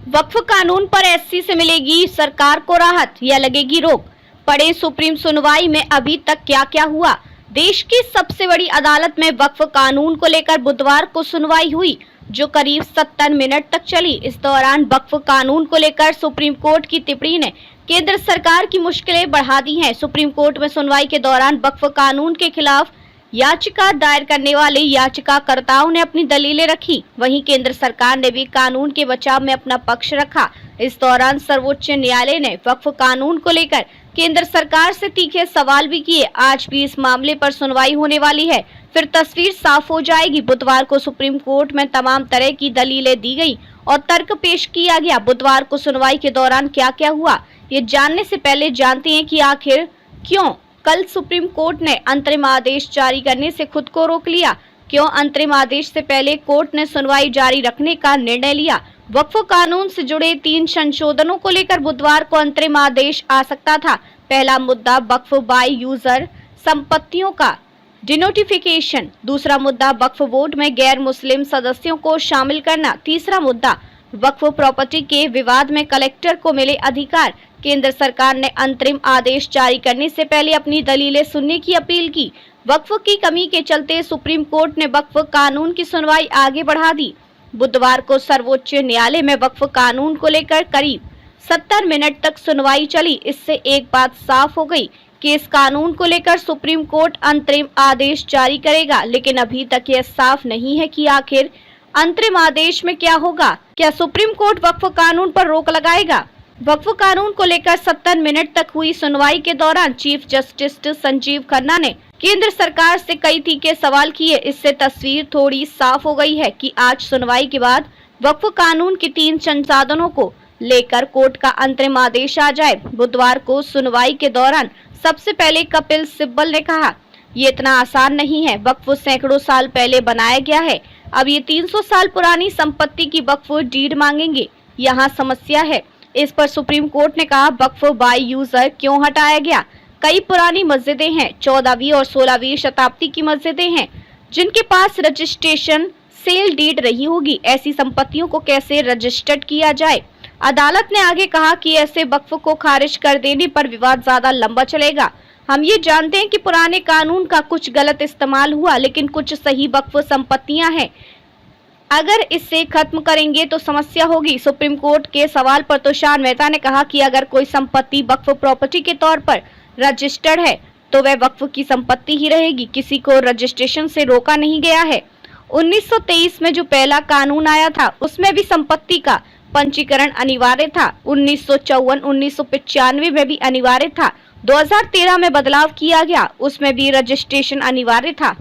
वक्फ कानून पर एससी से मिलेगी सरकार को राहत या लगेगी रोक। पड़े सुप्रीम सुनवाई में अभी तक क्या क्या हुआ। देश की सबसे बड़ी अदालत में वक्फ कानून को लेकर बुधवार को सुनवाई हुई, जो करीब 70 मिनट तक चली। इस दौरान वक्फ कानून को लेकर सुप्रीम कोर्ट की टिप्पणी ने केंद्र सरकार की मुश्किलें बढ़ा दी हैं। सुप्रीम कोर्ट में सुनवाई के दौरान वक्फ कानून के खिलाफ याचिका दायर करने वाले याचिकाकर्ताओं ने अपनी दलीलें रखी। वहीं केंद्र सरकार ने भी कानून के बचाव में अपना पक्ष रखा। इस दौरान सर्वोच्च न्यायालय ने वक्फ कानून को लेकर केंद्र सरकार से तीखे सवाल भी किए। आज भी इस मामले पर सुनवाई होने वाली है, फिर तस्वीर साफ हो जाएगी। बुधवार को सुप्रीम कोर्ट में तमाम तरह की दलीलें दी गई और तर्क पेश किया गया। बुधवार को सुनवाई के दौरान क्या क्या हुआ, ये जानने से पहले जानते हैं कि आखिर क्यों कल सुप्रीम कोर्ट ने अंतरिम आदेश जारी करने से खुद को रोक लिया। क्यों अंतरिम आदेश से पहले कोर्ट ने सुनवाई जारी रखने का निर्णय लिया। वक्फ कानून से जुड़े 3 संशोधनों को लेकर बुधवार को अंतरिम आदेश आ सकता था। पहला मुद्दा वक्फ बाय यूजर संपत्तियों का डिनोटिफिकेशन, दूसरा मुद्दा वक्फ बोर्ड में गैर मुस्लिम सदस्यों को शामिल करना, तीसरा मुद्दा वक्फ प्रॉपर्टी के विवाद में कलेक्टर को मिले अधिकार। केंद्र सरकार ने अंतरिम आदेश जारी करने से पहले अपनी दलीलें सुनने की अपील की। वक्फ की कमी के चलते सुप्रीम कोर्ट ने वक्फ कानून की सुनवाई आगे बढ़ा दी। बुधवार को सर्वोच्च न्यायालय में वक्फ कानून को लेकर करीब 70 मिनट तक सुनवाई चली। इससे एक बात साफ हो गई कि इस कानून को लेकर सुप्रीम कोर्ट अंतरिम आदेश जारी करेगा, लेकिन अभी तक यह साफ नहीं है कि आखिर अंतरिम आदेश में क्या होगा। क्या सुप्रीम कोर्ट वक्फ कानून पर रोक लगाएगा। वक्फ कानून को लेकर 70 मिनट तक हुई सुनवाई के दौरान चीफ जस्टिस संजीव खन्ना ने केंद्र सरकार से कई तीखे सवाल किए। इससे तस्वीर थोड़ी साफ हो गई है कि आज सुनवाई के बाद वक्फ कानून के 3 संशोधनों को लेकर कोर्ट का अंतरिम आदेश आ जाए। बुधवार को सुनवाई के दौरान सबसे पहले कपिल सिब्बल ने कहा, ये इतना आसान नहीं है। वक्फ सैकड़ों साल पहले बनाया गया है। अब ये 300 साल पुरानी संपत्ति की वक्फ डीड मांगेंगे, यहाँ समस्या है। इस पर सुप्रीम कोर्ट ने कहा, वक्फ बाय यूजर क्यों हटाया गया। कई पुरानी मस्जिदें हैं, 14वीं और 16वीं शताब्दी की मस्जिदें हैं, जिनके पास रजिस्ट्रेशन सेल डीड रही होगी। ऐसी संपत्तियों को कैसे रजिस्टर्ड किया जाए। अदालत ने आगे कहा कि ऐसे वक्फ को खारिज कर देने पर विवाद ज्यादा लंबा चलेगा। हम ये जानते हैं कि पुराने कानून का कुछ गलत इस्तेमाल हुआ, लेकिन कुछ सही वक्फ संपत्तियां हैं। अगर इसे खत्म करेंगे तो समस्या होगी। सुप्रीम कोर्ट के सवाल पर तुषार मेहता ने कहा कि अगर कोई संपत्ति वक्फ प्रॉपर्टी के तौर पर रजिस्टर्ड है तो वह वक्फ की संपत्ति ही रहेगी। किसी को रजिस्ट्रेशन से रोका नहीं गया है। 1923 में जो पहला कानून आया था उसमें भी संपत्ति का पंजीकरण अनिवार्य था। 1954, 1995 में भी अनिवार्य था। 2013 में बदलाव किया गया, उसमें भी रजिस्ट्रेशन अनिवार्य था।